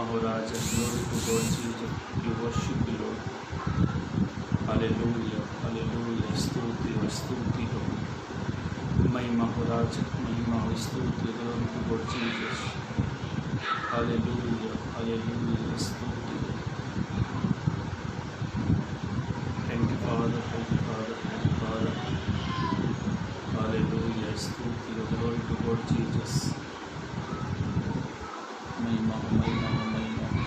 Maharaja, glory to God Jesus, we worship you Lord. Hallelujah, hallelujah, स्तुति हो, स्तुति हो, महिमा हो राजा, महिमा हो, स्तुति, glory to God Jesus, hallelujah, hallelujah, स्तुति हो. Thank you Father, thank you Father, thank you Father, hallelujah, स्तुति हो, glory to God Jesus, महिमा हो, महिमा हो, महिमा हो,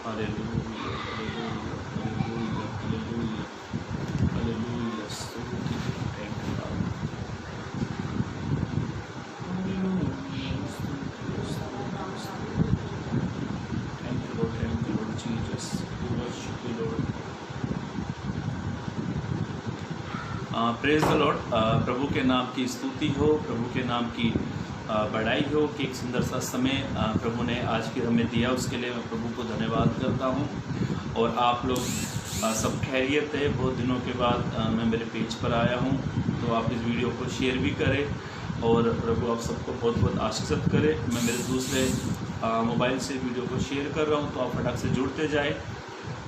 hallelujah, hallelujah, hallelujah, hallelujah, hallelujah, स्तुति हो. Thank you Father, hallelujah, स्तुति हो, स्तुति हो, स्तुति हो. Thank you Lord Jesus, we worship you Lord. Praise the Lord. प्रभु के नाम की स्तुति हो, प्रभु के नाम की बढ़ाई हो कि एक सुंदर सा समय प्रभु ने आज के हमें दिया, उसके लिए मैं प्रभु को धन्यवाद करता हूं. और आप लोग सब खैरियत है. बहुत दिनों के बाद मैं मेरे पेज पर आया हूं, तो आप इस वीडियो को शेयर भी करें और प्रभु आप सबको बहुत बहुत आशीषित करे. मैं मेरे दूसरे मोबाइल से वीडियो को शेयर कर रहा हूं, तो आप फटाक से जुड़ते जाए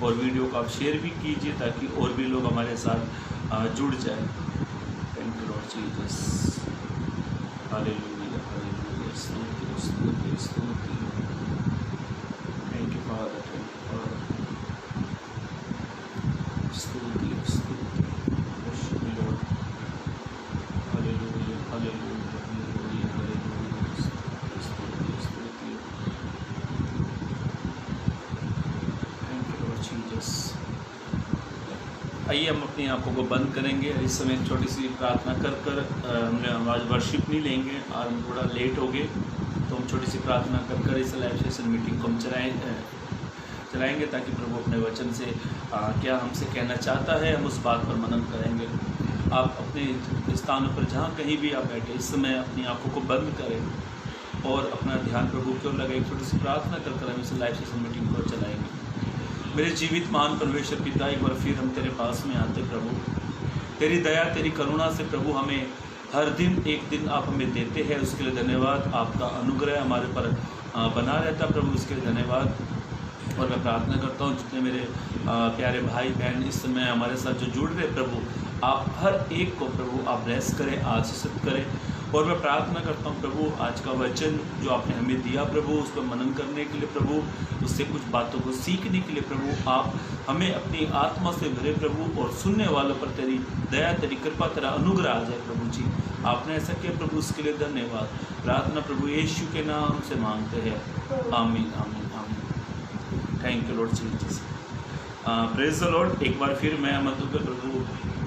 और वीडियो को आप शेयर भी कीजिए ताकि और भी लोग हमारे साथ जुड़ जाए. Thank you Lord Jesus, hallelujah, hallelujah, स्तुति, स्तुति, स्तुति. Thank you father, thank you father, स्तुति, स्तुति, worship you Lord. Hallelujah, hallelujah, hallelujah, hallelujah, स्तुति, स्तुति. Thank you Lord Jesus. आइए हम अपनी आंखों को बंद करेंगे. इस समय एक छोटी सी प्रार्थना कर हम आज वर्शिप नहीं लेंगे और हम थोड़ा लेट हो गए, तो हम छोटी सी प्रार्थना कर इस लाइव सेशन मीटिंग को हम चलाएंगे ताकि प्रभु अपने वचन से क्या हमसे कहना चाहता है, हम उस बात पर मनन करेंगे. आप अपने स्थानों पर जहाँ कहीं भी आप बैठे इस समय अपनी आंखों को बंद करें और अपना ध्यान प्रभु की ओर लगाए. एक छोटी सी प्रार्थना कर हम इस लाइव सेशन मीटिंग को चलाएँगे. मेरे जीवित महान परमेश्वर पिता, एक बार फिर हम तेरे पास में आते प्रभु. तेरी दया, तेरी करुणा से प्रभु हमें हर दिन एक दिन आप हमें देते हैं, उसके लिए धन्यवाद. आपका अनुग्रह हमारे पर बना रहता प्रभु, इसके लिए धन्यवाद. और मैं प्रार्थना करता हूँ जितने मेरे प्यारे भाई बहन इस समय हमारे साथ जो जुड़ रहे प्रभु, आप हर एक को प्रभु आप ब्लेस करें, आशीषित करें. और मैं प्रार्थना करता हूँ प्रभु आज का वचन जो आपने हमें दिया प्रभु, उस पर मनन करने के लिए प्रभु, उससे कुछ बातों को सीखने के लिए प्रभु आप हमें अपनी आत्मा से भरे प्रभु, और सुनने वालों पर तेरी दया, तेरी कृपा, तेरा अनुग्रह आ जाए प्रभु जी. आपने ऐसा किया प्रभु, उसके लिए धन्यवाद. प्रार्थना प्रभु यीशु के नाम से मांगते हैं, आमीन, आमीन, आमीन. Thank you Lord Jesus. Praise the Lord. एक बार फिर मैं मधु के प्रभु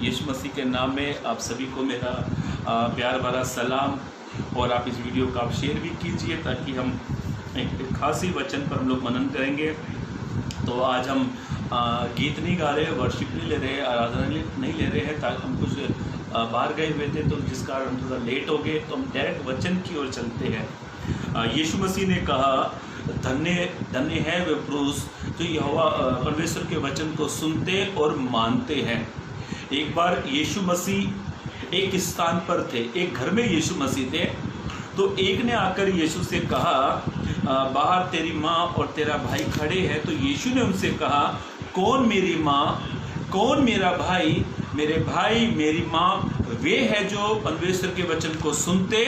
यीशु मसीह के नाम में आप सभी को मेरा प्यार भरा सलाम. और आप इस वीडियो को आप शेयर भी कीजिए ताकि हम एक खासी वचन पर हम लोग मनन करेंगे. तो आज हम गीत नहीं गा रहे, वर्शिप नहीं ले रहे, आराधना नहीं ले रहे हैं, ताकि हम कुछ बाहर गए हुए थे, तो जिस कारण हम थोड़ा लेट हो गए. तो हम डायरेक्ट वचन की ओर चलते हैं. यीशु मसीह ने कहा, धन्य धन्य है वे पुरुष जो यहोवा परमेश्वर के वचन को सुनते और मानते हैं. एक बार यीशु मसीह एक स्थान पर थे, एक घर में यीशु मसीह थे. तो एक ने आकर यीशु से कहा, बाहर तेरी माँ और तेरा भाई खड़े हैं. तो यीशु ने उनसे कहा, कौन मेरी माँ, कौन मेरा भाई? मेरे भाई मेरी माँ वे है जो परमेश्वर के वचन को सुनते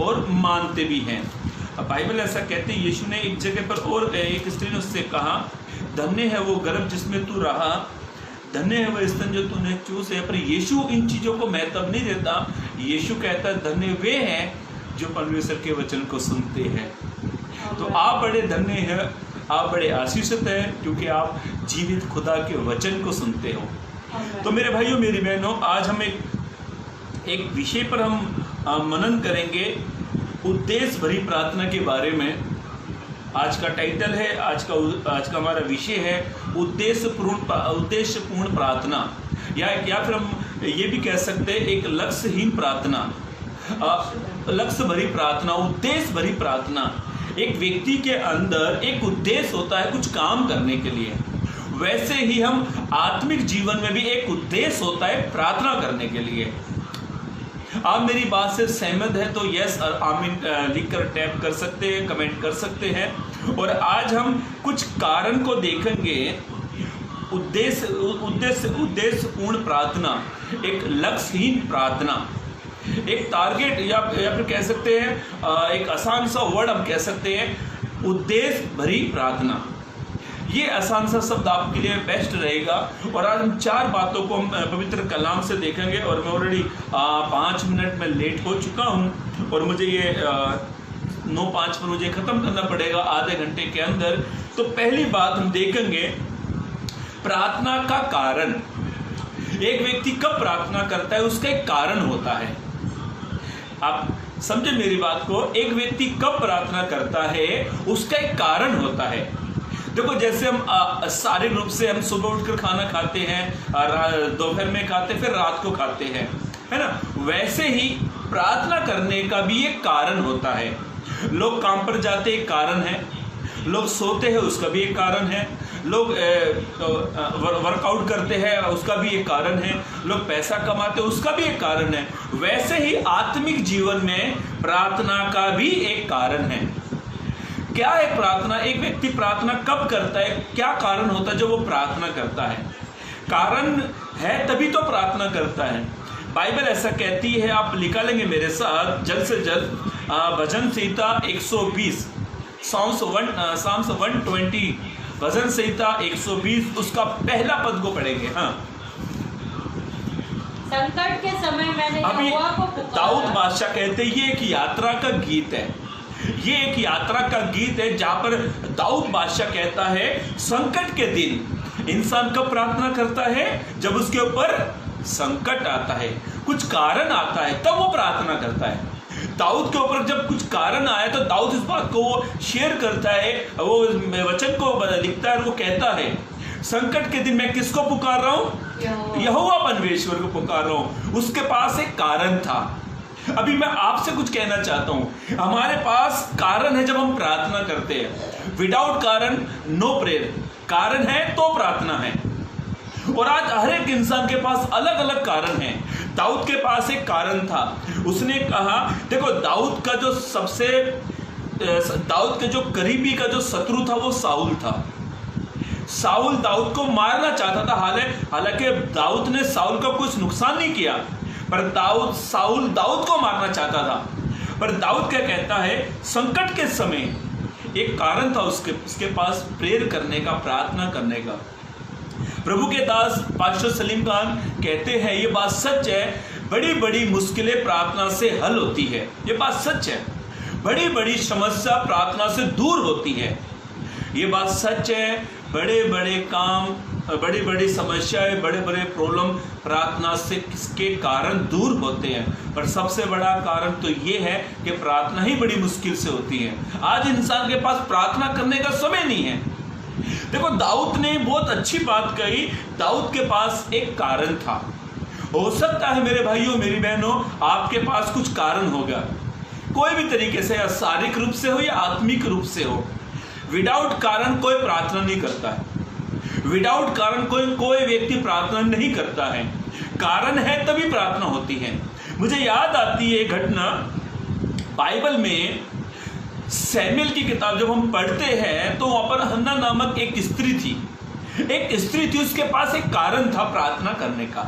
और मानते भी हैं. बाइबल ऐसा कहते हैं. यीशु ने एक जगह पर और एक स्त्री ने उससे कहा, धन्य है वो गर्भ जिसमें तू रहा, धन्य है वह स्तन जो तूने चूसे. पर यीशु इन चीज़ों को महत्व नहीं देता. यीशु कहता है, धन्य वे हैं जो परमेश्वर के वचन को सुनते हैं. तो आप बड़े धन्य हैं, आप बड़े आशीषित हैं, क्योंकि आप जीवित खुदा के वचन को सुनते हो. तो मेरे भाइयों मेरी बहनों, आज हम एक विषय पर हम मनन करेंगे, उद्देश्य भरी प्रार्थना के बारे में. आज का टाइटल है, आज का हमारा विषय है उद्देश्यपूर्ण प्रार्थना, या फिर हम ये भी कह सकते हैं एक लक्ष्यहीन प्रार्थना, लक्ष्य भरी प्रार्थना, उद्देश्य भरी प्रार्थना. एक व्यक्ति के अंदर एक उद्देश्य होता है कुछ काम करने के लिए. वैसे ही हम आत्मिक जीवन में भी एक उद्देश्य होता है प्रार्थना करने के लिए. आप मेरी बात से सहमत हैं तो यस और आमीन लिखकर टैप कर सकते हैं, कमेंट कर सकते हैं. और आज हम कुछ कारण को देखेंगे। उद्देश्यपूर्ण प्रार्थना, एक लक्ष्यहीन प्रार्थना, एक टारगेट या फिर कह सकते हैं एक आसान सा वर्ड हम कह सकते हैं, उद्देश्य भरी प्रार्थना। ये आसान सा शब्द आपके लिए बेस्ट रहेगा। और आज हम 4 बातों को हम पवित्र कलाम से देखेंगे। और मैं ऑलरेडी 5 मिनट में लेट हो चुका हूँ और मुझे ये 9:05 पर मुझे ख़त्म करना पड़ेगा आधे घंटे के अंदर। तो पहली बात हम देखेंगे प्रार्थना का कारण। एक व्यक्ति कब प्रार्थना करता है उसका एक कारण होता है। आप समझे मेरी बात को, एक व्यक्ति कब प्रार्थना करता है उसका एक कारण होता है। देखो जैसे हम शारीरिक रूप से हम सुबह उठकर खाना खाते हैं, दोपहर में खाते, फिर रात को खाते हैं, है ना, वैसे ही प्रार्थना करने का भी एक कारण होता है। लोग काम पर जाते एक कारण है, लोग सोते हैं उसका भी एक कारण है, लोग वर्कआउट करते हैं उसका भी एक कारण है, लोग पैसा कमाते हैं उसका भी एक कारण है। वैसे ही आत्मिक जीवन में प्रार्थना का भी एक कारण है। क्या है प्रार्थना? एक व्यक्ति प्रार्थना कब करता है, क्या कारण होता है जो वो प्रार्थना करता है? कारण है तभी तो प्रार्थना करता है। बाइबल ऐसा कहती है, आप निकालेंगे मेरे साथ जल्द से जल्द भजन संहिता 120, Psalms 120, भजन संहिता 120 उसका पहला पद को पढ़ेंगे। हाँ, संकट के समय मैंने यहोवा को पुकारा। दाऊद बादशाह कहते हैं ये एक यात्रा का गीत है, ये एक यात्रा का गीत है जहां पर दाऊद बादशाह कहता है संकट के दिन इंसान कब प्रार्थना करता है? जब उसके ऊपर संकट आता है, कुछ कारण आता है, तब वो प्रार्थना करता है। दाऊद के ऊपर जब कुछ कारण आया तो दाऊद इस बात को वो शेयर करता है, वो वचन को लिखता है और वो कहता है संकट के दिन मैं किसको पुकार रहा हूँ? यहोवा परमेश्वर को पुकार रहा हूँ। उसके पास एक कारण था। अभी मैं आपसे कुछ कहना चाहता हूं, हमारे पास कारण है जब हम प्रार्थना करते हैं। विदाउट कारण नो प्रेयर। कारण है तो प्रार्थना है। और आज हर एक इंसान के पास अलग अलग कारण है। दाऊद के पास एक कारण था, उसने कहा, देखो दाऊद के जो करीबी का जो शत्रु था वो साउल था। साउल दाऊद को मारना चाहता था, हालांकि दाऊद ने साउल का कुछ नुकसान नहीं किया, पर साउल दाऊद को मारना चाहता था। पर दाऊद क्या कहता है, संकट के समय एक कारण था उसके पास प्रेयर करने का, प्रार्थना करने का। प्रभु के दास पास्टर सलीम खान कहते हैं ये बात सच है, बड़ी बड़ी मुश्किलें प्रार्थना से हल होती है। ये बात सच है, बड़ी बड़ी समस्या प्रार्थना से दूर होती है। ये बात सच है, बड़े बड़े काम, बड़ी बड़ी समस्याएं, बड़े बड़े प्रॉब्लम प्रार्थना से किसके कारण दूर होते हैं। पर सबसे बड़ा कारण तो ये है कि प्रार्थना ही बड़ी मुश्किल से होती है। आज इंसान के पास प्रार्थना करने का समय नहीं है। देखो दाऊद ने बहुत अच्छी बात कही, दाऊद के पास एक कारण था। हो सकता है मेरे भाइयों मेरी बहनों आपके पास कुछ कारण होगा, कोई भी तरीके से, या शारीरिक रूप से हो या आत्मिक रूप से हो। विदाउट कारण कोई प्रार्थना नहीं करता है, विदाउट कारण कोई व्यक्ति प्रार्थना नहीं करता है। कारण है तभी प्रार्थना होती है। मुझे याद आती है घटना, बाइबल में सैमुएल की किताब जब हम पढ़ते हैं तो वहां पर हन्ना नामक एक स्त्री थी, उसके पास एक कारण था प्रार्थना करने का,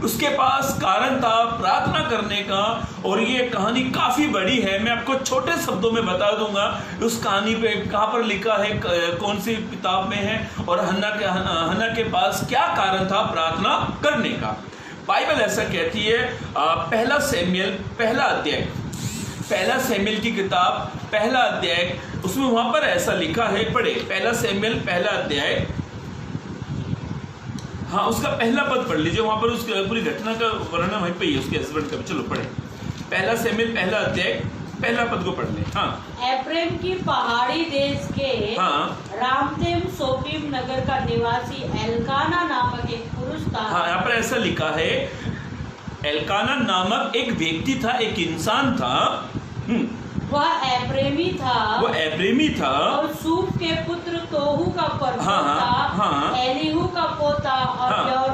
उसके पास कारण था प्रार्थना करने का। और ये कहानी काफी बड़ी है, मैं आपको छोटे शब्दों में बता दूंगा उस कहानी पे कहां पर लिखा है, कौन सी किताब में है, और हन्ना के पास क्या कारण था प्रार्थना करने का। बाइबल ऐसा कहती है, पहला सैमुएल की किताब पहला अध्याय, उसमें वहां पर ऐसा लिखा है, पढ़े, पहला सैमुएल पहला अध्याय, हाँ उसका पहला पद पढ़ लीजिए, वहां पर उस पूरी घटना का वर्णन वहीं पे ही उसके हस्बैंड का। चलो पढ़े, पहला सैमुएल पहला अध्याय पहला पद को पढ़ ले। हाँ, एफ्रेम की पहाड़ी देश के रामतेम सोपीम नगर का निवासी एल्काना नामक एक पुरुष था। हाँ, यहाँ पर ऐसा लिखा है, एल्काना नामक एक व्यक्ति था, एक इंसान था। वह एप्रेमी था और सूफ के पुत्र तोहू का परपोता, एलीहू का पोता और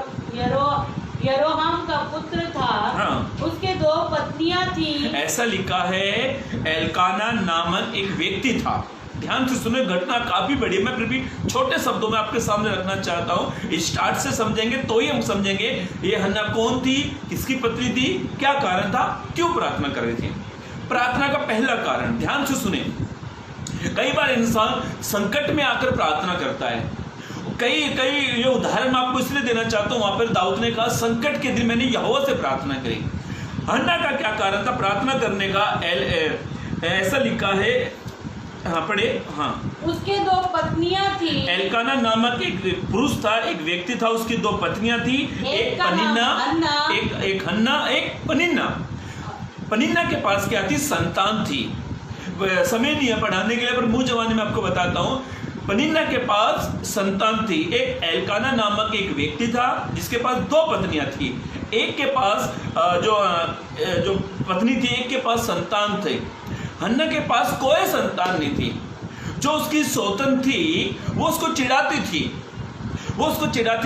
यरोहाम का पुत्र था। उसके 2 पत्नियां थी। ऐसा लिखा है, एल्काना नामक एक व्यक्ति था, ध्यान से सुने, घटना काफी बड़ी है, मैं फिर भी छोटे शब्दों में आपके सामने रखना चाहता हूं। स्टार्ट से समझेंगे तो ही हम समझेंगे ये हन्ना कौन थी, किसकी पत्नी थी, क्या कारण था, क्यों प्रार्थना कर रही थी। प्रार्थना का पहला कारण, ध्यान से सुने, कई बार इंसान संकट में आकर प्रार्थना करता है। कई ये उदाहरण मैं आपको इसलिए देना चाहता हूं। वहां पर दाऊद ने कहा संकट के दिन मैंने यहोवा से प्रार्थना करी। हन्ना का क्या कारण था प्रार्थना करने का? ऐसा लिखा है, हाँ पढ़े। हाँ, उसके 2 पत्नियां थी। एल्काना नामक एक पुरुष था, एक व्यक्ति था, उसकी 2 पत्नियां थी, एक पनिन्ना, एक हन्ना, एक पनिन्ना। पनिन्ना के पास क्या थी? संतान थी। समय नहीं है पढ़ाने के लिए, पर मुंह जवानी में आपको बताता हूं। पनिन्ना के पास संतान थी। एक एल्काना नामक एक व्यक्ति था जिसके पास 2 पत्नियां थी। एक के पास जो पत्नी थी, एक के पास संतान थे। हन्ना के पास कोई संतान नहीं थी। जो उसकी सौतन थी वो उसको चिढ़ाती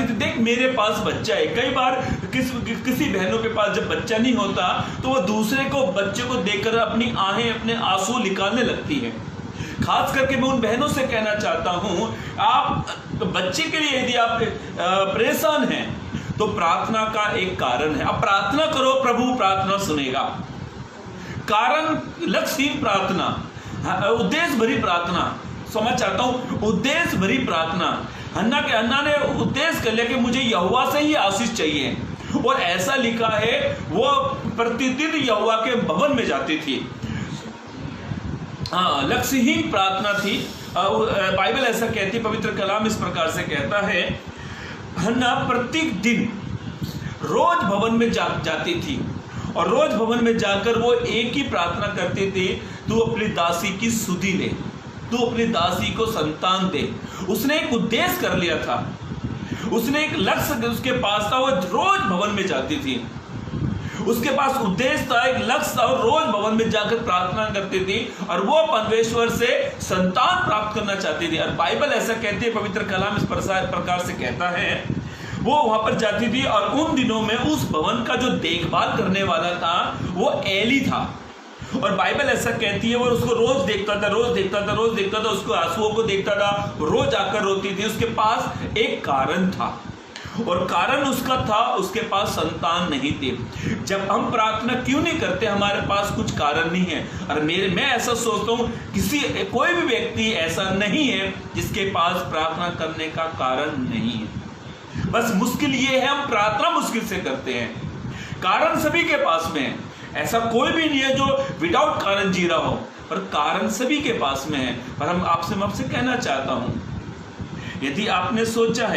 थी, देख मेरे पास बच्चा है। कई बार किसी बहनों के पास जब बच्चा नहीं होता तो वो दूसरे को बच्चे को देखकर अपनी आहें, अपने आंसू निकालने लगती है। खास करके मैं उन बहनों से कहना चाहता हूं, आप बच्चे के लिए यदि आप परेशान हैं तो प्रार्थना का एक कारण है। अब प्रार्थना करो, प्रभु प्रार्थना सुनेगा। कारण लक्ष्यहीन प्रार्थना, उद्देश्य भरी प्रार्थना, समझ चाहता हूं, उद्देश्य भरी प्रार्थना। हन्ना ने उद्देश्य कर लिया कि मुझे यहोवा से ही आशीष चाहिए, और ऐसा लिखा है वो प्रतिदिन यहोवा के भवन में जाती थी। हाँ, लक्ष्यहीन प्रार्थना थी। बाइबल ऐसा कहती है, पवित्र कलाम इस प्रकार से कहता है, हन्ना प्रत्येक दिन रोज भवन में जाती थी, और रोज भवन में जाकर वो एक ही प्रार्थना करती थी, तू अपनी दासी की सुधि ले, तू अपनी दासी को संतान दे। उसने एक उद्देश्य कर लिया था, उसने एक लक्ष्य उसके पास था, वो रोज भवन में जाती थी। उसके पास उद्देश्य था, एक लक्ष्य था, और रोज भवन में जाकर प्रार्थना करती थी, और वो परमेश्वर से संतान प्राप्त करना चाहती थी। और बाइबल ऐसा कहती है, पवित्र कलाम इस प्रकार से कहता है, वो वहां पर जाती थी, और उन दिनों में उस भवन का जो देखभाल करने वाला था वो एली था। और बाइबल ऐसा कहती है, वो उसको रोज देखता था, उसको आंसुओं को देखता था, रोज आकर रोती थी। उसके पास एक कारण था, और कारण उसका था, उसके पास संतान नहीं थे। जब हम प्रार्थना क्यों नहीं करते? हमारे पास कुछ कारण नहीं है। और मैं ऐसा सोचता हूं, कोई भी व्यक्ति ऐसा नहीं है जिसके पास प्रार्थना करने का कारण नहीं है। बस मुश्किल ये है, हम प्रार्थना मुश्किल से करते हैं। कारण सभी के पास में है, ऐसा कोई भी नहीं है जो विदाउट कारण जी रहा हो, पर कारण सभी के पास में है। पर मैं आपसे कहना चाहता हूं, यदि आपने सोचा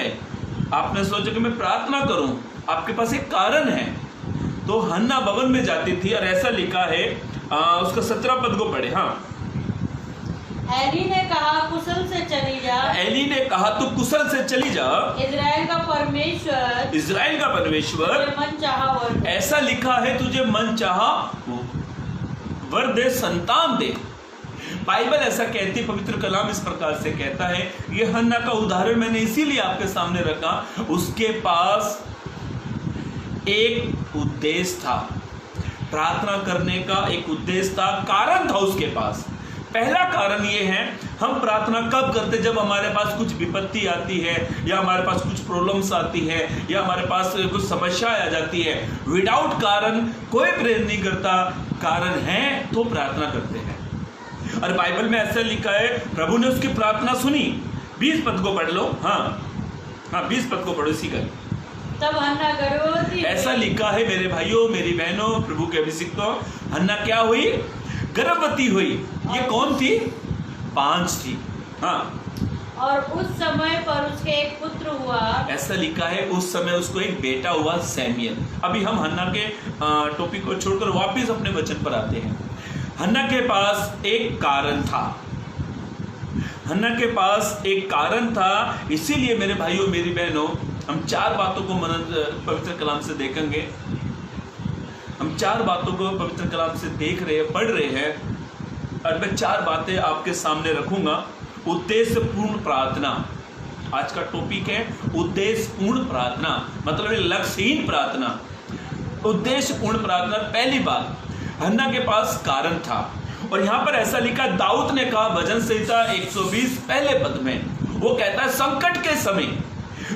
कि मैं प्रार्थना करूं, आपके पास एक कारण है। तो हन्ना भवन में जाती थी, और ऐसा लिखा है, उसका 17 पद को पढ़े। हाँ, एली ने कहा कुशल से चली जा। एली ने कहा तू कुशल से चली जा। इजराइल का परमेश्वर मन चाहा वर, ऐसा लिखा है, तुझे मन चाहा वर दे, संतान दे। बाइबल ऐसा कहती है, पवित्र कलाम इस प्रकार से कहता है। ये हन्ना का उदाहरण मैंने इसीलिए आपके सामने रखा, उसके पास एक उद्देश्य था, प्रार्थना करने का एक उद्देश्य था, कारण था उसके पास। पहला कारण ये है, हम प्रार्थना कब करते? जब हमारे पास कुछ विपत्ति आती है, या हमारे पास कुछ प्रॉब्लम्स आती है, या हमारे पास कुछ समस्या आ जाती है। विदाउट कारण कोई प्रेयर नहीं करता, कारण है तो प्रार्थना करते हैं। और बाइबल में ऐसा लिखा है, प्रभु ने उसकी प्रार्थना सुनी। 20 पद को पढ़ लो। हाँ 20 पद को पढ़ो, इसी का। तब हन्ना गर्भवती, ऐसा लिखा है मेरे भाइयों, मेरी बहनों, प्रभु के अभिषिक्तों, हन्ना क्या हुई? गर्भवती हुई। ये कौन थी? 5 थी। हाँ, और उस समय पर उसके एक पुत्र हुआ। ऐसा लिखा है, उस समय उसको एक बेटा हुआ, सैमुएल। अभी हम हन्ना के टॉपिक को छोड़कर वापस अपने वचन पर आते हैं। हन्ना के पास एक कारण था, इसीलिए मेरे भाइयों, मेरी बहनों, हम 4 बातों को पवित्र कलाम से देखेंगे। हम 4 बातों को पवित्र कलाम से पढ़ रहे हैं, और मैं 4 बातें आपके सामने रखूंगा। उद्देश्यपूर्ण प्रार्थना, आज का टॉपिक है उद्देश्यपूर्ण प्रार्थना, मतलब लक्ष्यहीन प्रार्थना। उद्देश्यपूर्ण प्रार्थना, पहली बात, हन्ना के पास कारण था, और यहां पर ऐसा लिखा, दाऊद ने कहा भजन संहिता 120 पहले पद में, वो कहता है संकट के समय,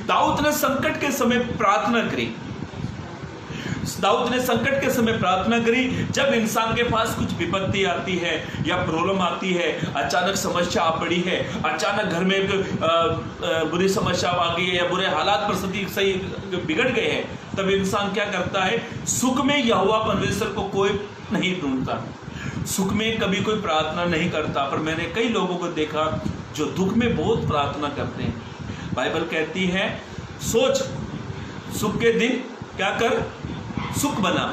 दाऊद ने संकट के समय प्रार्थना करी। दाऊद ने संकट के समय प्रार्थना करी। जब इंसान के पास कुछ विपत्ति आती है या प्रॉब्लम आती है, अचानक समस्या आ पड़ी है, अचानक घर में एक बुरी समस्या आ गई है या बुरे हालात परिस्थिति सही बिगड़ गए हैं, तब इंसान क्या करता है, सुख में यहोवा परमेश्वर को कोई नहीं ढूंढता, सुख में कभी कोई प्रार्थना नहीं करता। पर मैंने कई लोगों को देखा जो दुख में बहुत प्रार्थना करते हैं। बाइबल कहती है, सोच सुख के दिन क्या कर, सुख बना,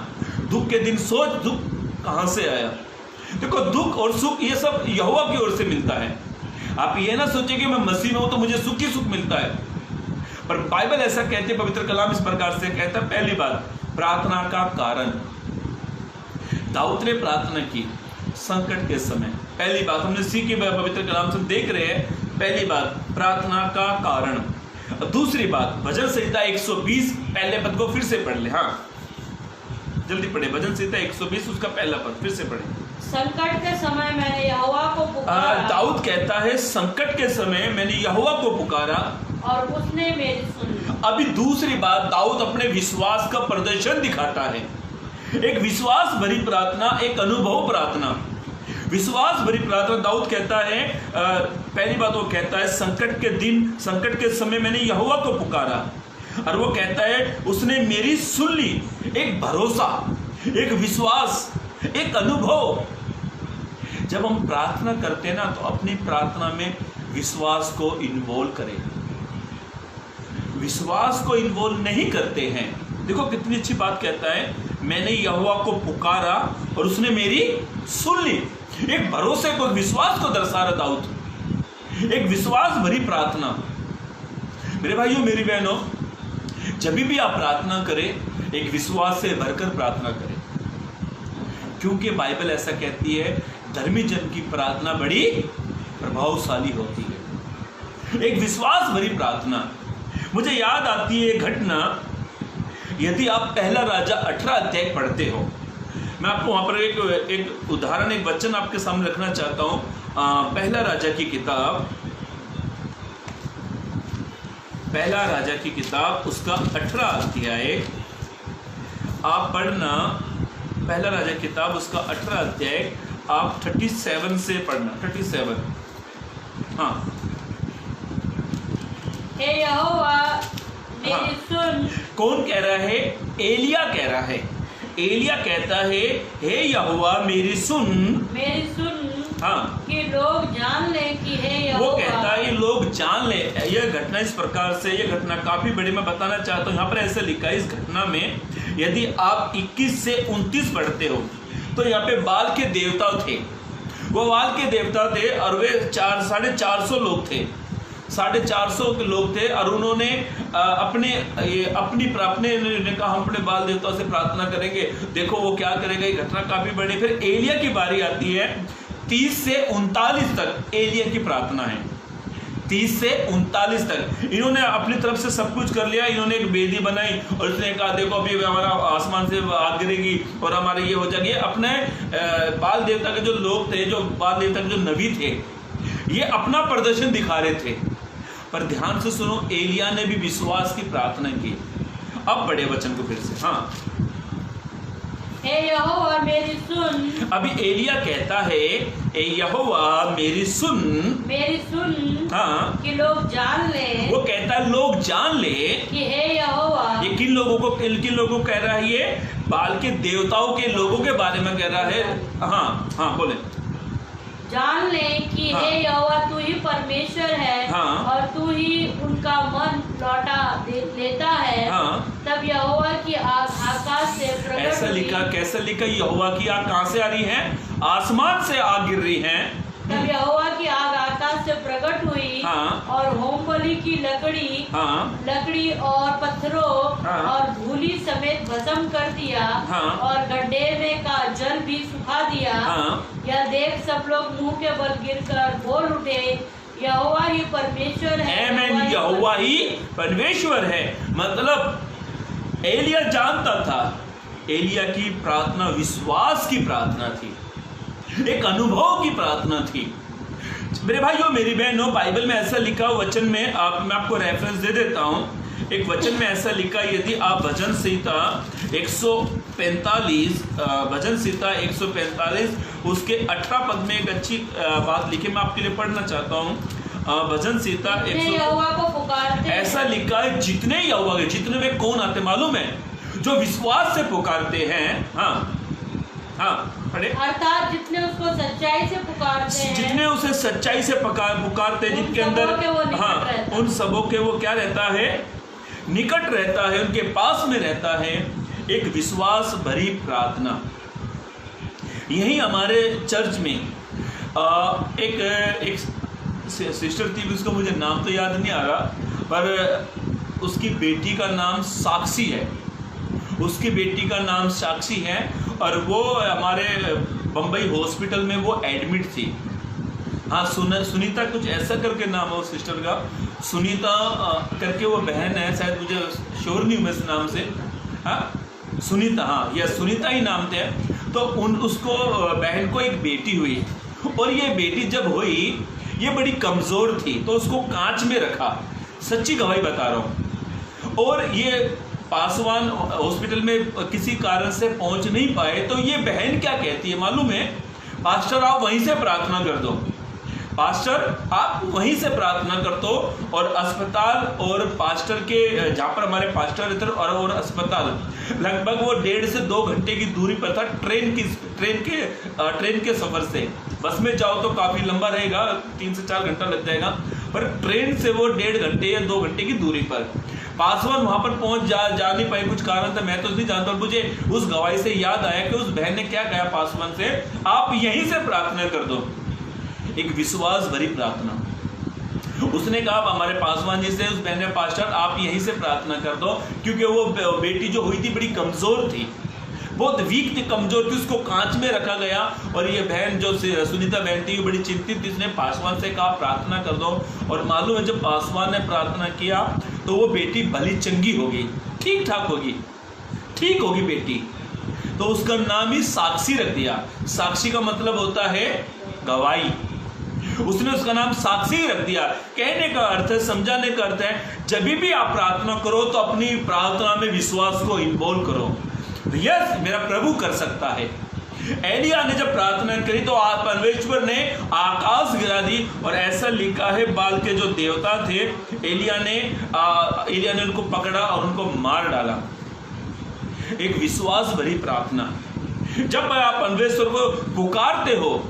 दुख के दिन सोच दुख कहां से आया। देखो, दुख और सुख ये सब यहोवा की ओर से मिलता है। आप ये ना सोचे कि मैं मसीह में हूं तो मुझे सुख ही सुख मिलता है, पर बाइबल ऐसा कहती है, पवित्र कलाम इस प्रकार से कहता है। पहली बात, प्रार्थना का कारण। दाऊद ने प्रार्थना की संकट के समय। पहली बात हमने सीखी, पवित्र कलाम से देख रहे हैं, पहली बात प्रार्थना का कारण। दूसरी बात, भजन संहिता 120 पहले पद को फिर से पढ़ ले। हाँ, जल्दी पढ़े, भजन संहिता 120 उसका पहला पद फिर से पढ़े। संकट के समय मैंने यहोवा को पुकारा। दाऊद कहता है, संकट के समय मैंने यहोवा को पुकारा और उसने मेरी सुनी। अभी दूसरी बात, दाऊद अपने विश्वास का प्रदर्शन दिखाता है। एक विश्वास भरी प्रार्थना, एक अनुभव प्रार्थना, विश्वास भरी प्रार्थना। दाऊद कहता है, पहली बात वो कहता है, संकट के दिन, संकट के समय मैंने यहोवा को पुकारा, और वो कहता है उसने मेरी सुन ली। एक भरोसा, एक विश्वास, एक अनुभव। जब हम प्रार्थना करते हैं ना, तो अपनी प्रार्थना में विश्वास को इन्वॉल्व करें। विश्वास को इन्वॉल्व नहीं करते हैं, देखो कितनी अच्छी बात कहता है, मैंने यहोवा को पुकारा और उसने मेरी सुन ली। एक भरोसे को, विश्वास को दर्शा रहा दाऊद, एक विश्वास भरी प्रार्थना। मेरे भाइयों, मेरी बहनों, जब भी आप प्रार्थना करें, एक विश्वास से भरकर प्रार्थना करें, क्योंकि बाइबल ऐसा कहती है, धर्मी जन की प्रार्थना बड़ी प्रभावशाली होती है। एक विश्वास भरी प्रार्थना। मुझे याद आती है घटना, यदि आप पहला राजा 18 अध्याय पढ़ते हो, मैं आपको वहां पर एक उदाहरण, एक वचन आपके सामने रखना चाहता हूं। पहला राजा की किताब, पहला राजा की किताब उसका 18 अध्याय आप पढ़ना। पहला राजा की किताब उसका 18 अध्याय आप 37 से पढ़ना, 37। हाँ, हे यहोवा मेरी सुन। कौन कह रहा है? एलिया कह रहा है। एलिया कहता है, हे यहोवा मेरी सुन, मेरी सुन। हाँ, कि लोग जान ले कि हे यहोवा। वो कहता है लोग जान ले। यह घटना इस प्रकार से, यह घटना काफी बड़ी मैं बताना चाहता हूँ। यहाँ पर ऐसे लिखा है, इस घटना में यदि आप 21 से 29 पढ़ते हो, तो यहाँ पे बाल के देवता थे, वो बाल के देवता थे, और वे 450 लोग थे, 450 के लोग थे, और उन्होंने अपने ने कहा हम अपने बाल देवताओं से प्रार्थना करेंगे। देखो वो क्या करेगा, ये घटना काफी बड़ी। फिर एलिया की बारी आती है, 30 से 39 तक एलिया की प्रार्थना है। 30 से 39 तक इन्होंने अपनी तरफ से सब कुछ कर लिया। इन्होंने एक वेदी बनाई और उसने कहा देखो अभी हमारा आसमान से आग गिरेगी और हमारे ये हो जाएगी। अपने बाल देवता के जो लोग थे, जो बाल देवता के जो नबी थे, ये अपना प्रदर्शन दिखा रहे थे। पर ध्यान से सुनो, एलिया ने भी विश्वास की प्रार्थना की। अब बड़े वचन को फिर से, हाँ, हे यहोवा मेरी सुन। अभी एलिया कहता है, ए यहोवा मेरी सुन, मेरी सुन। हाँ, कि लोग जान ले। वो कहता है लोग जान ले कि हे यहोवा। ये किन लोगों को कह रहा है? ये बाल के देवताओं के लोगों के बारे में कह रहा है। हाँ हाँ, बोले। जान ले कि हाँ, हे यहोवा तू ही परमेश्वर है। हाँ, और तू ही उनका मन लौटा लेता है। हाँ, तब यहोवा की आग आकाश से प्रकट ऐसा हुई। लिखा, कैसा लिखा? यहोवा की आग कहाँ से आ रही है? आसमान से आग गिर रही है। तब यहोवा की आग आकाश से प्रकट हुई। हाँ, और होमबलि की लकड़ी, हाँ, लकड़ी और पत्थरों, हाँ, और धूली समेत भस्म कर दिया। हाँ, और गड्ढे में का जल भी सुखा दिया। हाँ, यह देख सब लोग मुंह के बल गिरकर बोल उठे, यहोवा ही परमेश्वर है। आमीन, यहोवा ही परमेश्वर है। मतलब एलिया जानता था, एलिया की प्रार्थना विश्वास की प्रार्थना थी। एक अनुभव की प्रार्थना थी। मेरे भाइयों मेरी बहनों, बाइबल में ऐसा लिखा वचन में, मैं आपको रेफरेंस दे देता हूं। एक वचन में ऐसा लिखा, यदि आप भजन संहिता 145 उसके 18 पद में एक अच्छी बात लिखी, मैं आपके लिए पढ़ना चाहता हूं। भजन संहिता ऐसा लिखा है, जितने यहोवा के, जितने में कौन आते मालूम है? जो विश्वास से पुकारते हैं। अर्थात जितने उसको सच्चाई से पुकारते हैं, जितने उसे सच्चाई से पुकारते हैं, जिनके अंदर उन सबों के वो क्या रहता है? निकट रहता है, उनके पास में रहता है एक विश्वास भरी प्रार्थना। यही हमारे चर्च में एक सिस्टर थी, उसको मुझे नाम तो याद नहीं आ रहा, पर उसकी बेटी का नाम साक्षी है। उसकी बेटी का नाम साक्षी है और वो हमारे बम्बई हॉस्पिटल में वो एडमिट थी। सुनीता कुछ ऐसा करके नाम है उस सिस्टर का, सुनीता करके वो बहन है, शायद मुझे श्योर नहीं हूँ इस नाम से। सुनीता, यह सुनीता ही नाम थे। तो उसको बहन को एक बेटी हुई और ये बेटी जब हुई, ये बड़ी कमज़ोर थी, तो उसको कांच में रखा। सच्ची गवाही बता रहा हूँ। और ये पासवान हॉस्पिटल में किसी कारण से पहुंच नहीं पाए, तो ये बहन क्या कहती है मालूम है? पास्टर आप वहीं से प्रार्थना कर दो, पास्टर आप वहीं से प्रार्थना कर दो। और अस्पताल और पास्टर के, जहाँ पर हमारे पास्टर रहते और अस्पताल लगभग वो 1.5 से 2 घंटे की दूरी पर था। ट्रेन के सफर से, बस में जाओ तो काफ़ी लंबा रहेगा, 3 से 4 घंटा लग जाएगा, पर ट्रेन से वो 1.5 घंटे या 2 घंटे की दूरी पर। पासवान वहां पर पहुंच जा नहीं पाए, कुछ कारण था, मैं तो नहीं जानता। और मुझे उस गवाही से याद आया कि उस बहन ने क्या कहा पासवान से, आप यहीं से प्रार्थना कर दो। एक विश्वास भरी प्रार्थना। उसने कहा हमारे पासवान जी से, उस बहन ने, पास्टर आप यहीं से प्रार्थना कर दो, क्योंकि वो बेटी जो हुई थी बड़ी कमजोर थी, बहुत वीक थी, कमजोर थी, उसको कांच में रखा गया। और ये बहन जो सुनीता बहन थी, बड़ी चिंतित थी, इसने पासवान से कहा प्रार्थना कर दो। और मालूम है जब पासवान ने प्रार्थना किया तो वो बेटी भली चंगी होगी, ठीक ठाक होगी, ठीक होगी बेटी। तो उसका नाम ही साक्षी रख दिया। साक्षी का मतलब होता है गवाही। उसने उसका नाम साक्षी रख दिया। कहने का अर्थ है, समझाने का अर्थ है, जब भी आप प्रार्थना करो तो अपनी प्रार्थना में विश्वास को इन्वॉल्व करो। यस, मेरा प्रभु कर सकता है। एलिया ने जब प्रार्थना करी तो परमेश्वर ने आकाश गिरा दी। और ऐसा लिखा है, बाल के जो देवता थे, एलिया ने उनको पकड़ा और उनको मार डाला। एक विश्वास भरी प्रार्थना। जब आप परमेश्वर को पुकारते हो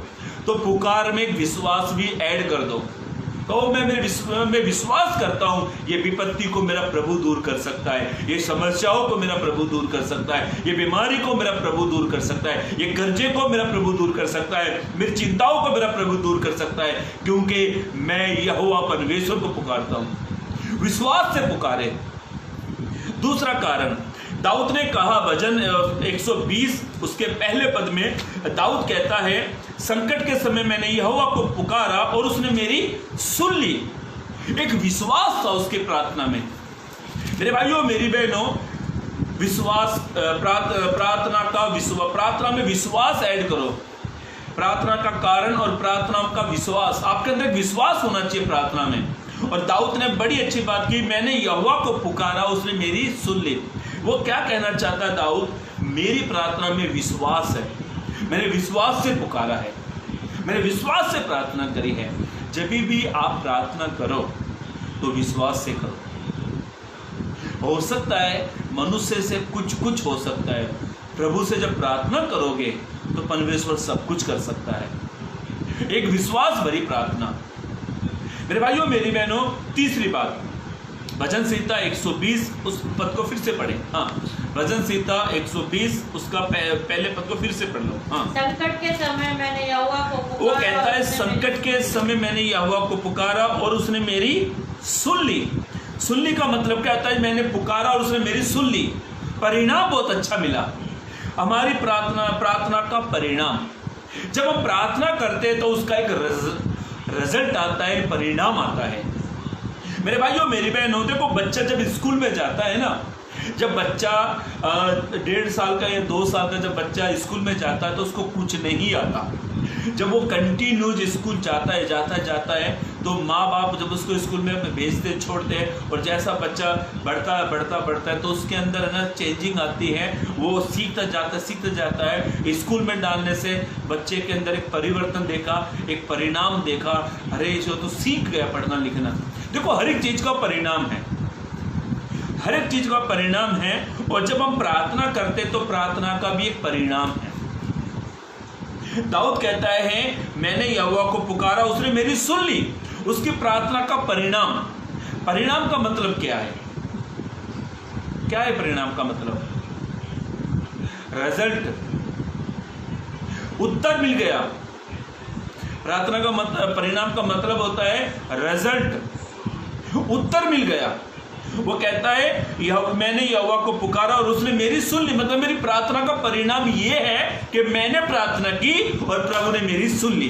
तो पुकार में एक विश्वास भी ऐड कर दो। तो मैं विश्वास करता हूं ये विपत्ति को मेरा प्रभु दूर कर सकता है, ये समस्याओं को मेरा प्रभु दूर कर सकता है, ये बीमारी को मेरा प्रभु दूर कर सकता है, ये कर्जे को मेरा प्रभु दूर कर सकता है, मेरी चिंताओं को मेरा प्रभु दूर कर सकता है, क्योंकि मैं यहोवा परमेश्वर को पुकारता हूं। विश्वास से पुकारे। दूसरा कारण, दाऊद ने कहा भजन 120 उसके पहले पद में दाऊद कहता है, संकट के समय मैंने यहोवा को पुकारा और उसने मेरी सुन ली। एक विश्वास था उसके प्रार्थना में। मेरे भाइयों मेरी बहनों, विश्वास, प्रार्थना में विश्वास ऐड करो। प्रार्थना का कारण और प्रार्थना का विश्वास, आपके अंदर विश्वास होना चाहिए प्रार्थना में। और दाऊद ने बड़ी अच्छी बात की, मैंने यहोवा को पुकारा उसने मेरी सुन ली। वो क्या कहना चाहता है दाऊद? मेरी प्रार्थना में विश्वास है, मैंने विश्वास से पुकारा है, मैंने विश्वास से प्रार्थना करी है। जब भी आप प्रार्थना करो तो विश्वास से करो। हो सकता है मनुष्य से कुछ हो सकता है, प्रभु से जब प्रार्थना करोगे तो परमेश्वर सब कुछ कर सकता है। एक विश्वास भरी प्रार्थना। मेरे भाइयों मेरी बहनों, तीसरी बात, भजन संहिता 120 उस पद को फिर से पढ़ें। भजन संहिता 120 उसका पहले पद को फिर से पढ़ लो। संकट के समय मैंने यहोवा को पुकारा। वो कहता है, संकट के समय मैंने यहोवा को पुकारा और उसने मेरी सुन ली। सुनने का मतलब क्या होता है? मैंने पुकारा और उसने मेरी सुन ली। परिणाम बहुत अच्छा मिला। हमारी प्रार्थना का परिणाम, जब हम प्रार्थना करते हैं तो उसका एक रिजल्ट आता है, परिणाम आता है। मेरे भाइयों मेरी बहनों, देखो बच्चा जब स्कूल में जाता है ना, जब बच्चा 1.5 साल का या 2 साल का जब बच्चा स्कूल में जाता है तो उसको कुछ नहीं आता, जब वो कंटिन्यूज स्कूल जाता है तो माँ बाप जब उसको स्कूल में भेजते छोड़ते हैं और जैसा बच्चा बढ़ता है तो उसके अंदर है ना चेंजिंग आती है, वो सीखता जाता है। स्कूल में डालने से बच्चे के अंदर एक परिवर्तन देखा, एक परिणाम देखा, अरे जो तो सीख गया पढ़ना लिखना। देखो हर एक चीज का परिणाम है, हर एक चीज का परिणाम है। और जब हम प्रार्थना करते तो प्रार्थना का भी एक परिणाम है। दाऊद कहता है मैंने यहोवा को पुकारा, उसने मेरी सुन ली। उसकी प्रार्थना का परिणाम का मतलब क्या है? क्या है परिणाम का मतलब? रिजल्ट, उत्तर मिल गया। प्रार्थना का मतलब, परिणाम का मतलब होता है रिजल्ट, उत्तर मिल गया। वो कहता है मैंने यहोवा को पुकारा और उसने मेरी सुन ली। मतलब मेरी प्रार्थना का परिणाम ये है कि मैंने प्रार्थना की और प्रभु ने मेरी सुन ली।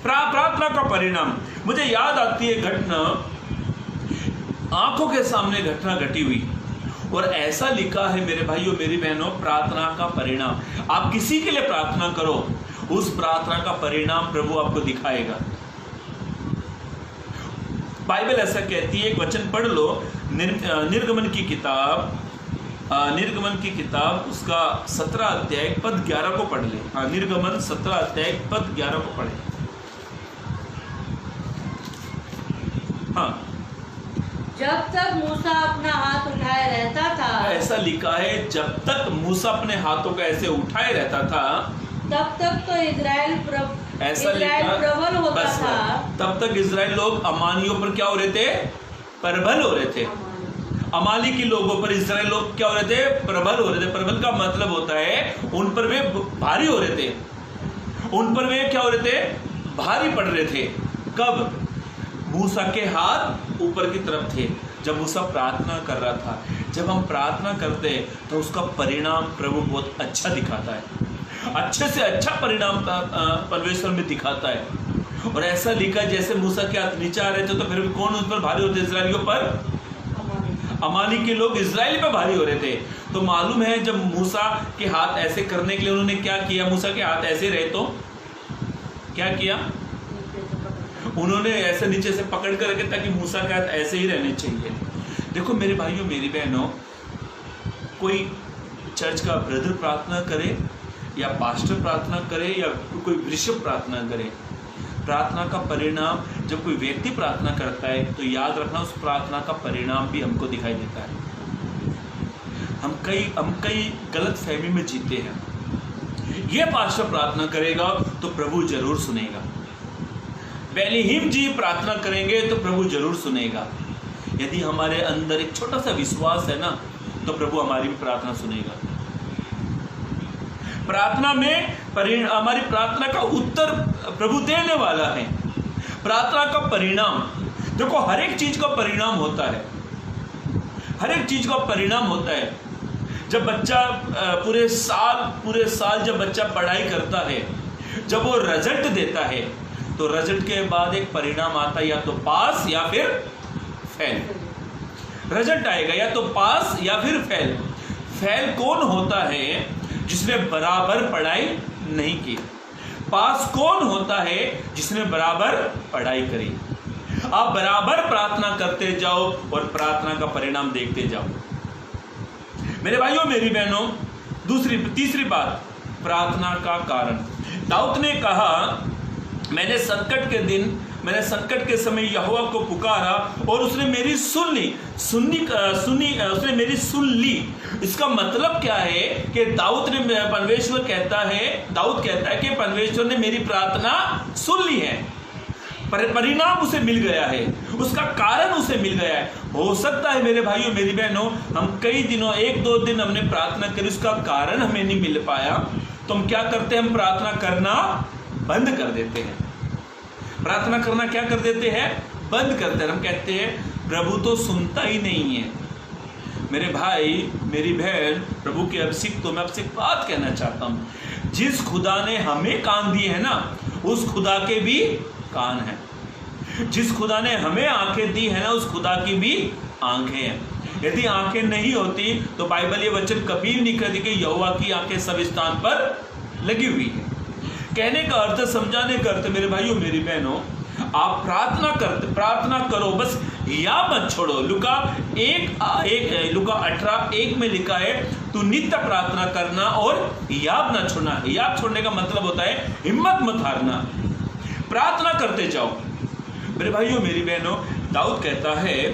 प्रार्थना का परिणाम, मुझे याद आती है घटना, आंखों के सामने घटना घटी हुई और ऐसा लिखा है मेरे भाइयों मेरी बहनों, प्रार्थना का परिणाम। आप किसी के लिए प्रार्थना करो, उस प्रार्थना का परिणाम प्रभु आपको दिखाएगा। बाइबल ऐसा कहती है, एक वचन पढ़ लो, निर्गमन की किताब उसका 17 अध्याय पद 11 को पढ़ ले। निर्गमन 17 अध्याय पद 11 को पढ़े। हाँ, जब तक मूसा अपना हाथ उठाए रहता था, ऐसा लिखा है जब तक मूसा अपने हाथों को ऐसे उठाए रहता था तब तक तो इजराइल प्रबल होता था। तब तक इजराइल लोग अमानियों पर क्या हो रहे थे? प्रबल हो रहे थे। अमालेकी लोगों पर इजराइल लोग क्या हो रहे थे? प्रबल हो रहे थे। प्रबल का मतलब होता है उन पर वे भारी हो रहे थे, उन पर वे क्या हो रहे थे? भारी पड़ रहे थे। कब? मूसा के हाथ ऊपर की तरफ थे, जब मूसा प्रार्थना कर रहा था। जब हम प्रार्थना करते तो उसका परिणाम प्रभु बहुत अच्छा दिखाता है, अच्छे से अच्छा परिणाम परमेश्वर में दिखाता है। और ऐसा लिखा जैसे मूसा के हाथ नीचे आ रहे थे तो फिर भी कौन उस पर भारी होते? इजराइलियों पर, अमालेकी के लोग इजराइल पे भारी हो रहे थे। तो मालूम है जब मूसा के हाथ ऐसे करने के लिए उन्होंने क्या किया? मूसा के हाथ ऐसे रहे तो क्या किया? उन्होंने ऐसे नीचे से पकड़ कर रखे ताकि मूसा के हाथ ऐसे ही रहने चाहिए। देखो मेरे भाइयों मेरी बहनों, कोई चर्च का ब्रदर प्रार्थना करे या पास्टर प्रार्थना करे या कोई बिशप प्रार्थना करे, प्रार्थना का परिणाम जब कोई व्यक्ति प्रार्थना करता है तो याद रखना उस प्रार्थना का परिणाम भी हमको दिखाई देता है। हम कई गलत फहमी में जीते हैं। ये पास्टर प्रार्थना करेगा तो प्रभु जरूर सुनेगा, बेलिहिम जी प्रार्थना करेंगे तो प्रभु जरूर सुनेगा। यदि हमारे अंदर एक छोटा सा विश्वास है ना तो प्रभु हमारी भी प्रार्थना सुनेगा। प्रार्थना में हमारी प्रार्थना का उत्तर प्रभु देने वाला है। प्रार्थना का परिणाम, देखो हर एक चीज का परिणाम होता है, हर एक चीज का परिणाम होता है। जब बच्चा पूरे साल जब बच्चा पढ़ाई करता है, जब वो रिजल्ट देता है तो रिजल्ट के बाद एक परिणाम आता है, या तो पास या फिर फेल। रिजल्ट आएगा या तो पास या फिर फेल। फेल कौन होता है? जिसने बराबर पढ़ाई नहीं की। पास कौन होता है? जिसने बराबर पढ़ाई करी। आप बराबर प्रार्थना करते जाओ और प्रार्थना का परिणाम देखते जाओ। मेरे भाइयों मेरी बहनों, तीसरी बात, प्रार्थना का कारण। दाऊद ने कहा मैंने संकट के समय यहोवा को पुकारा और उसने मेरी उसने मेरी सुन ली। इसका मतलब क्या है कि दाऊद कहता है कि परमेश्वर ने मेरी प्रार्थना सुन ली है। परिणाम उसे मिल गया है, उसका कारण उसे मिल गया है। हो सकता है मेरे भाइयों मेरी बहनों, हम कई दिनों 1-2 दिन हमने प्रार्थना करी, उसका कारण हमें नहीं मिल पाया तो हम क्या करते हैं? हम प्रार्थना करना बंद कर देते हैं। प्रार्थना करना क्या कर देते हैं? बंद करते हैं। हम कहते हैं प्रभु तो सुनता ही नहीं है। मेरे भाई मेरी बहन, प्रभु के अभिषिक्त, तो मैं आपसे एक बात कहना चाहता हूं, जिस खुदा ने हमें कान दिए हैं ना, उस खुदा के भी कान हैं। जिस खुदा ने हमें आंखें दी है ना, उस खुदा की भी आंखें हैं। यदि आंखें नहीं होती तो बाइबल ये वचन कभी नहीं कहती कि यहोवा की आंखें सब स्थान पर लगी हुई है। कहने का अर्थ, समझाने का अर्थ मेरे भाइयों मेरी बहनों, आप प्रार्थना करो, बस या मत छोड़ो। लुका 18:1 में लिखा है, तू नित्य प्रार्थना करना और याद ना छोड़ना। याद छोड़ने का मतलब होता है हिम्मत मत हारना, प्रार्थना करते जाओ। मेरे भाइयों मेरी बहनों, दाऊद कहता है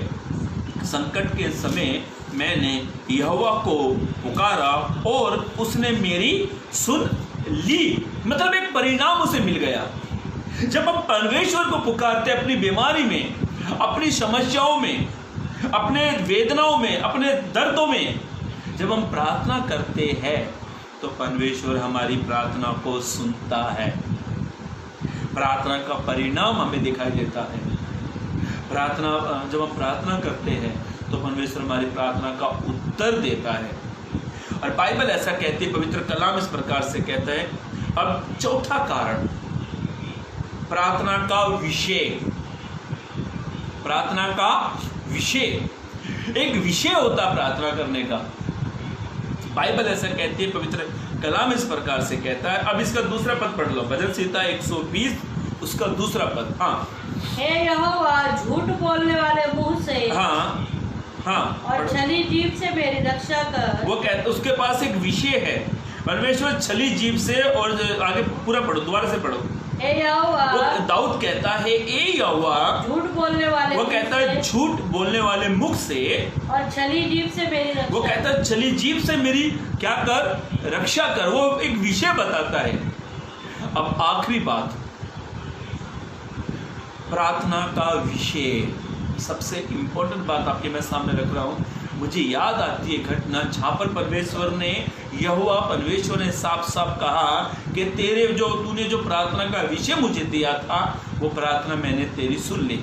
संकट के समय मैंने यहोवा को पुकारा और उसने मेरी सुन ली। मतलब एक परिणाम उसे मिल गया। जब हम परमेश्वर को पुकारते अपनी बीमारी में, अपनी समस्याओं में, अपने वेदनाओं में, अपने दर्दों में, जब हम प्रार्थना करते हैं तो परमेश्वर हमारी प्रार्थना को सुनता है। प्रार्थना का परिणाम हमें दिखाई देता है। जब हम प्रार्थना करते हैं तो परमेश्वर हमारी प्रार्थना का उत्तर देता है। और बाइबल ऐसा कहती है, पवित्र कलाम इस प्रकार से कहता है। अब चौथा कारण, प्रार्थना का विषय। प्रार्थना का विषय, एक विषय होता प्रार्थना करने का। बाइबल ऐसा कहती है, पवित्र कलाम इस प्रकार से कहता है। अब इसका दूसरा पद पढ़ लो, भजन संहिता 120 उसका दूसरा पद। हाँ, हे यहोवा झूठ बोलने वाले मुंह से, हाँ और छली जीभ से मेरी रक्षा कर। वो कहते, उसके पास एक विषय है, परमेश्वर छली जीभ से। और आगे पूरा पढ़ो, दोबारा से पढ़ो। हे यहोवा, वो दाऊद कहता है ए यहोवा, झूठ बोलने वाले, वो कहता है झूठ बोलने वाले मुख से, और छली जीभ से मेरी रक्षा। वो कहता है छली जीभ से मेरी क्या कर, रक्षा कर। वो एक विषय बताता है। अब आखिरी बात, प्रार्थना का विषय, सबसे इंपॉर्टेंट बात आपके मैं सामने रख रहा हूं। मुझे याद आती है घटना जहां पर परमेश्वर ने साफ साफ कहा कि तूने जो प्रार्थना का विषय मुझे दिया था वो प्रार्थना मैंने तेरी सुन ली।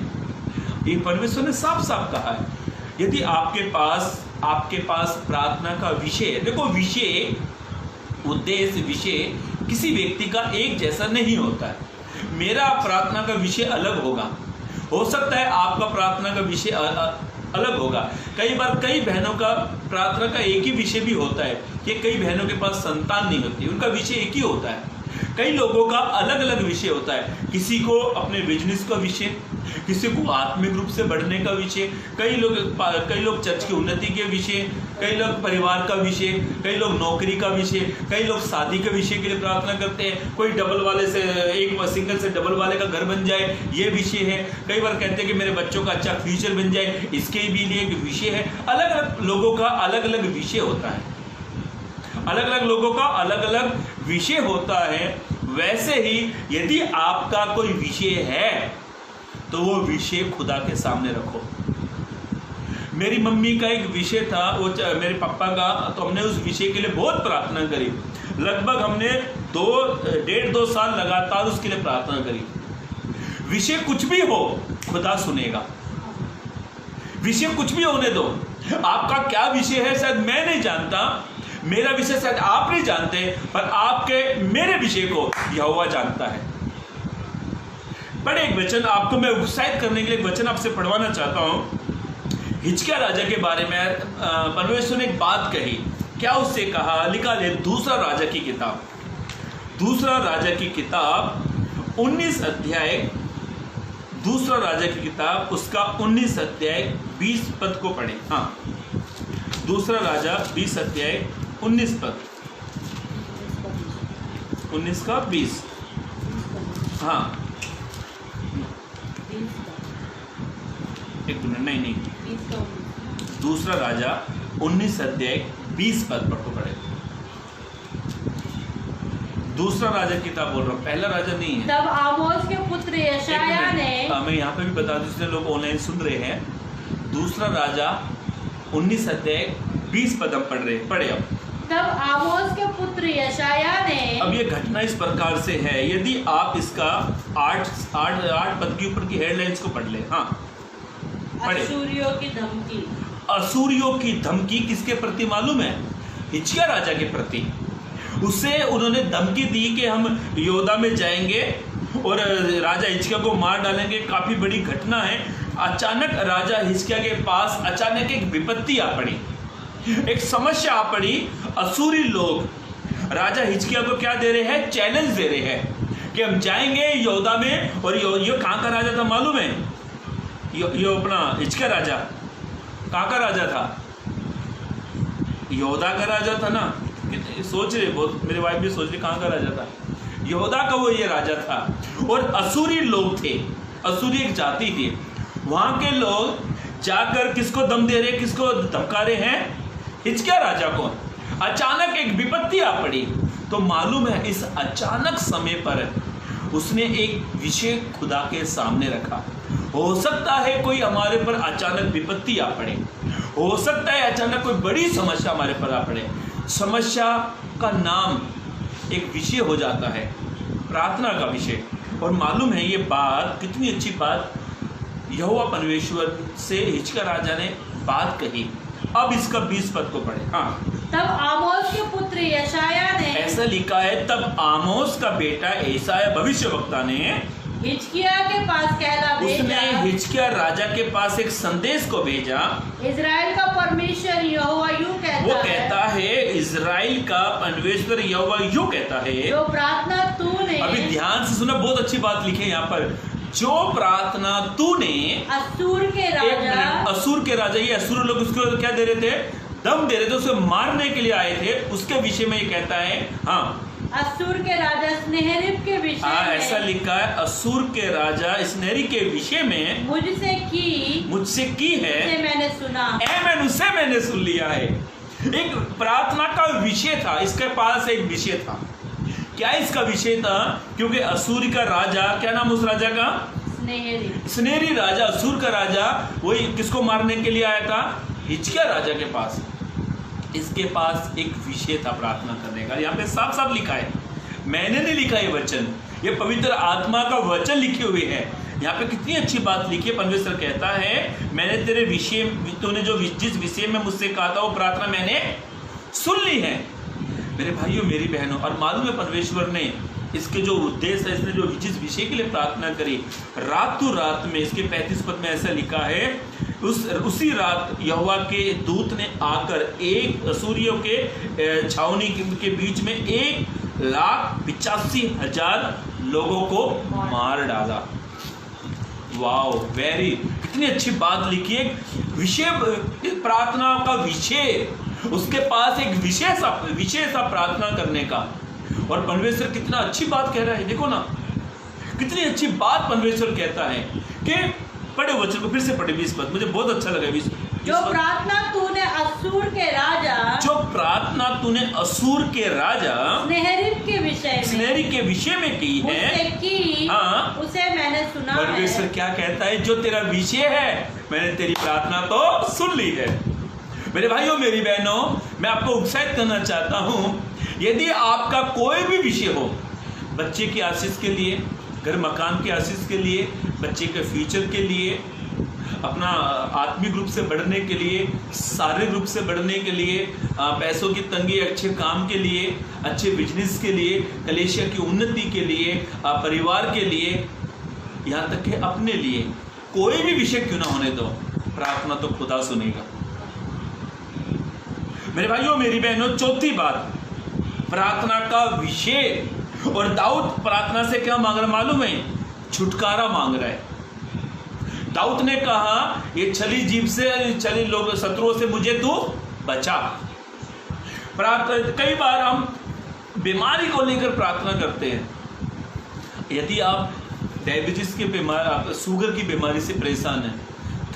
ये परमेश्वर ने साफ साफ कहा है। यदि आपके पास प्रार्थना का विषय, देखो विषय, उद्देश्य, विषय किसी व्यक्ति का एक जैसा नहीं होता है। मेरा प्रार्थना का विषय अलग होगा, हो सकता है आपका प्रार्थना का विषय अलग होगा। कई बार कई बहनों का प्रार्थना का एक ही विषय भी होता है कि कई बहनों के पास संतान नहीं होती, उनका विषय एक ही होता है। कई लोगों का अलग अलग विषय होता है। किसी को अपने बिजनेस का विषय, किसी को आत्मिक रूप से बढ़ने का विषय, कई लोग चर्च की उन्नति के विषय, कई लोग परिवार का विषय, कई लोग नौकरी का विषय, कई लोग शादी के विषय के लिए प्रार्थना करते हैं। कोई डबल वाले से, एक सिंगल से डबल वाले का घर बन जाए, ये विषय है। कई बार कहते हैं कि मेरे बच्चों का अच्छा फ्यूचर बन जाए, इसके भी लिए एक विषय है। अलग अलग लोगों का अलग अलग विषय होता है। अलग अलग लोगों का अलग अलग विषय होता है। वैसे ही यदि आपका कोई विषय है तो वो विषय खुदा के सामने रखो। मेरी मम्मी का एक विषय था, वो मेरे पापा का, तो हमने उस विषय के लिए बहुत प्रार्थना करी। लगभग हमने 1.5-2 साल लगातार उसके लिए प्रार्थना करी। विषय कुछ भी हो, खुदा सुनेगा। विषय कुछ भी होने दो। आपका क्या विषय है शायद मैं नहीं जानता, मेरा विषय शायद आप नहीं जानते, पर आपके मेरे विषय को यहोवा जानता है। बड़े एक वचन आपको मैं उत्साहित करने के लिए एक वचन आपसे पढ़वाना चाहता हूं। हिजकिय्याह राजा के बारे में परमेश्वर ने एक बात कही। क्या उससे कहा, लिखा ले दूसरा राजा की किताब 19 अध्याय, दूसरा राजा की किताब उसका 19 अध्याय 20 पद को पढ़े। हाँ, दूसरा राजा 20 अध्याय 19 पद, 19 का 20। हाँ, एक मिनट, नहीं, दूसरा राजा 19 अध्याय 20 पद पर को पढ़े। दूसरा राजा किताब बोल रहा हूँ, पहला राजा नहीं है। तब आमोस के पुत्र यशायाह ने, मैं यहाँ पे भी बता दूं, जितने लोग ऑनलाइन सुन रहे हैं, दूसरा राजा 19 अध्याय 20 पद हम पढ़े। अब तब आमोस के पुत्र यशायाह ने, अब ये घटना इस प्रकार से है। यदि आप इसका 8 पद के ऊपर की हेडलाइंस को पढ़ ले। हाँ, असूरियों की धमकी। असूरियों की धमकी किसके प्रति मालूम है? हिजकिय्याह राजा के प्रति। उससे उन्होंने धमकी दी कि हम योदा में जाएंगे और राजा हिजकिय्याह को मार डालेंगे। काफी बड़ी घटना है। अचानक राजा हिजकिय्याह के पास अचानक एक विपत्ति आ पड़ी, एक समस्या आ पड़ी। असूरी लोग राजा हिजकिय्याह को क्या दे रहे हैं? चैलेंज दे रहे हैं। कि हम जाएंगे यहूदा में, और ये कहाँ का राजा था मालूम है? ये अपना हिजकिय्याह राजा कहाँ का राजा था? यहूदा का राजा था ना। सोच रहे बहुत, मेरे वाइफ भी सोच रहे कहाँ का राजा था? यहूदा का वो ये राजा था। और असुरी लोग थे, असुरी एक जाति थी। वहां के लोग जाकर किसको दम दे रहे, किसको धमका रहे हैं? हिजकिय्याह राजा को। अचानक एक विपत्ति आ पड़ी। तो मालूम है इस अचानक समय पर उसने एक विषय खुदा के सामने रखा। हो सकता है कोई हमारे पर अचानक विपत्ति आ पड़े, हो सकता है अचानक कोई बड़ी समस्या हमारे पर आ पड़े। समस्या का नाम एक विषय हो जाता है, प्रार्थना का विषय। और मालूम है ये बात, कितनी अच्छी बात यहोवा परमेश्वर से हिजकिय्याह राजा ने बात कही। अब इसका 20 पद को पढ़े। हाँ, तब आमोस के पुत्र यशायाह ने, ऐसा लिखा है, तब आमोस का बेटा यशायाह भविष्यवक्ता ने हिजकिय्याह के पास कहला भेजा, उसने हिजकिय्याह राजा के पास एक संदेश को भेजा। इजराइल का परमेश्वर यहोवा यूं कहता, वो कहता है, इजराइल का परमेश्वर यहोवा यूं कहता है, जो प्रार्थना तूने, अभी ध्यान से सुना, बहुत अच्छी बात लिखी है यहाँ पर, जो प्रार्थना तूने असूर के राजा, ये असुर लोग उसको क्या दे रहे थे? दम दे रहे थे, उसे मारने के लिए आए थे। उसके विषय में ये कहता है, हाँ, असूर के राजा सन्हेरीब के विषय में, ऐसा लिखा है, असूर के राजा सन्हेरीब के विषय में मुझसे की है, मैंने सुन लिया है। एक प्रार्थना का विषय था, इसके पास एक विषय था। क्या इसका विषय था? क्योंकि असूर का राजा, क्या नाम उस राजा का? सन्हेरीब राजा, असूर का राजा, वही किसको मारने के लिए आया था? हिजकिय्याह राजा के पास। इसके पास एक विषय था प्रार्थना करने का। यहाँ पे साफ साफ लिखा है, मैंने नहीं लिखा ये वचन, ये पवित्र आत्मा का वचन लिखे हुए है। यहाँ पे कितनी अच्छी बात लिखी है। परमेश्वर कहता है, मैंने तेरे विषय, तूने जो जिस विषय में मुझसे कहा था वो प्रार्थना मैंने सुन ली है। मेरे भाइयों, मेरी बहनों, और मालूम है परमेश्वर ने इसके जो उद्देश्य है, इसने जो जिस विषय के लिए प्रार्थना करी, रातों रात में, इसके 35 पद में ऐसा लिखा है, उसी रात यहोवा के दूत ने आकर एक असूरियों के छावनी के बीच में 1,85,000 लोगों को मार डाला। वाओ, वेरी, कितनी अच्छी बात लिखी है। विषय, प्रार्थना का विषय, उसके पास एक विषय था प्रार्थना करने का। और परमेश्वर कितना अच्छी बात कह रहा है, देखो ना, कितनी अच्छी बात परमेश्वर कहता है कि पढ़े वचन को, फिर से पढ़े 20 पद, मुझे बहुत अच्छा लगा। 20 जो प्रार्थना तूने असूर के राजा, सन्हेरीब के विषय में की है, हाँ, उसे मैंने सुना है। परमेश्वर क्या कहता है? जो तेरा विषय है, मैंने तेरी प्रार्थना तो सुन ली है। मेरे भाइयों, मेरी बहनों, मैं आपको उत्साहित करना चाहता हूँ, यदि आपका कोई भी विषय हो, बच्चे की आशीष के लिए, घर मकान की आशीष के लिए, बच्चे के फ्यूचर के लिए, अपना आत्मिक रूप से बढ़ने के लिए, शारीरिक रूप से बढ़ने के लिए, पैसों की तंगी, अच्छे काम के लिए, अच्छे बिजनेस के लिए, कलीसिया की उन्नति के लिए, परिवार के लिए, यहाँ तक कि अपने लिए, कोई भी विषय क्यों ना होने दो, प्रार्थना तो खुदा सुनेगा। मेरे भाइयों, मेरी बहनों, चौथी बात, प्रार्थना का विषय। और दाऊद प्रार्थना से क्या मांग रहा मालूम है? छुटकारा मांग रहा है। दाऊद ने कहा, ये छली जीभ से, छली लोग, शत्रुओं से मुझे तू बचा। कई बार हम बीमारी को लेकर प्रार्थना करते हैं। यदि आप डायबिटीज के बीमारी, आप शुगर की बीमारी से परेशान है,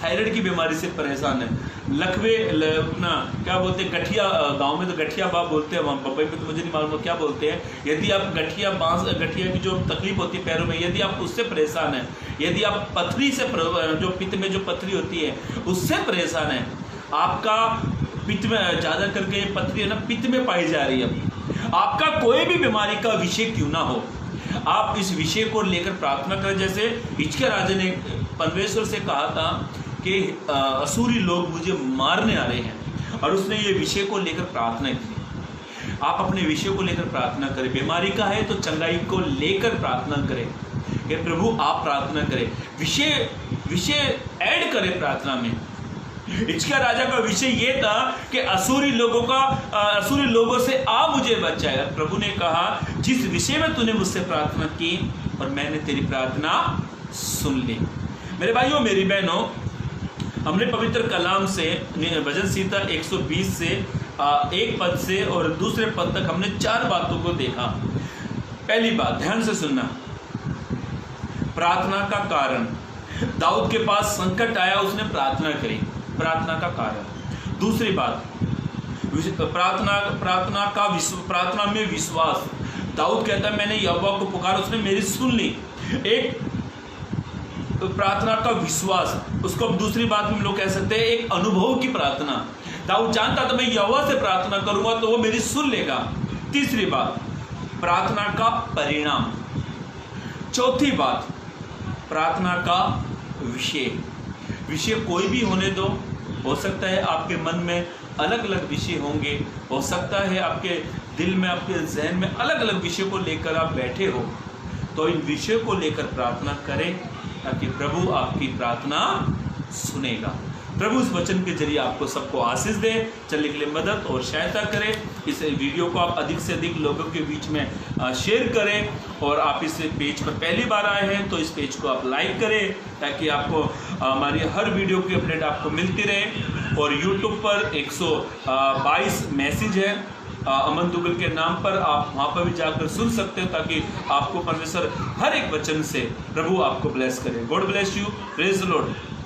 थायराइड की बीमारी से परेशान है, लकवे, अपना क्या बोलते हैं, गठिया, गांव में तो गठिया बाप बोलते हैं, वहाँ बम्बई में तो मुझे नहीं मालूम क्या बोलते हैं। यदि आप गठिया की जो तकलीफ होती है पैरों में, यदि आप उससे परेशान है, यदि आप पथरी से, जो पित्त में जो पथरी होती है उससे परेशान है, आपका पित्त में ज़्यादा करके पथरी है ना, पित्त में पाई जा रही है, आपका कोई भी बीमारी का विषय क्यों ना हो, आप इस विषय को लेकर प्रार्थना करें। जैसे हिजकिय्याह राजा ने परमेश्वर से कहा था कि असूरी लोग मुझे मारने आ रहे हैं, और उसने ये विषय को लेकर प्रार्थना की। आप अपने विषय को लेकर प्रार्थना करें। बीमारी का है तो चंगाई को लेकर प्रार्थना करें कि प्रभु आप प्रार्थना करें, विषय ऐड करें प्रार्थना में। हिजकिय्याह राजा का विषय यह था कि असुरी लोगों से आ मुझे बचाए। प्रभु ने कहा जिस विषय में तूने मुझसे प्रार्थना की और मैंने तेरी प्रार्थना सुन ली। मेरे भाइयों मेरी बहनों, हमने पवित्र कलाम से भजन संहिता 120 से एक पद से और दूसरे पद तक हमने 4 बातों को देखा। पहली बात, ध्यान से सुनना, प्रार्थना का कारण। दाऊद के पास संकट आया, उसने प्रार्थना करी, प्रार्थना का कारण। दूसरी बात, प्रार्थना में विश्वास। दाऊद कहता है मैंने यहोवा को पुकारा, उसने मेरी सुन ली। एक तो प्रार्थना का विश्वास, उसको अब दूसरी बात में हम लोग कह सकते हैं एक अनुभव की प्रार्थना। दाऊद जानता था मैं यहोवा से प्रार्थना करूंगा तो वो मेरी सुन लेगा। तीसरी बात, प्रार्थना का परिणाम। चौथी बात, प्रार्थना का विषय कोई भी होने दो। हो सकता है आपके मन में अलग अलग विषय होंगे, हो सकता है आपके दिल में, आपके जहन में अलग अलग विषय को लेकर आप बैठे हो, तो इन विषयों को लेकर प्रार्थना करें ताकि प्रभु आपकी प्रार्थना सुनेगा। प्रभु इस वचन के जरिए आपको सबको आशीष दे, चलने के लिए मदद और सहायता करें। इस वीडियो को आप अधिक से अधिक लोगों के बीच में शेयर करें, और आप इस पेज पर पहली बार आए हैं तो इस पेज को आप लाइक करें ताकि आपको हमारी हर वीडियो की अपडेट आपको मिलती रहे। और यूट्यूब पर 122 मैसेज है अमन दुगल के नाम पर, आप वहाँ पर भी जाकर सुन सकते हो ताकि आपको परमेश्वर हर एक वचन से प्रभु आपको ब्लेस करे। God bless you, praise the Lord.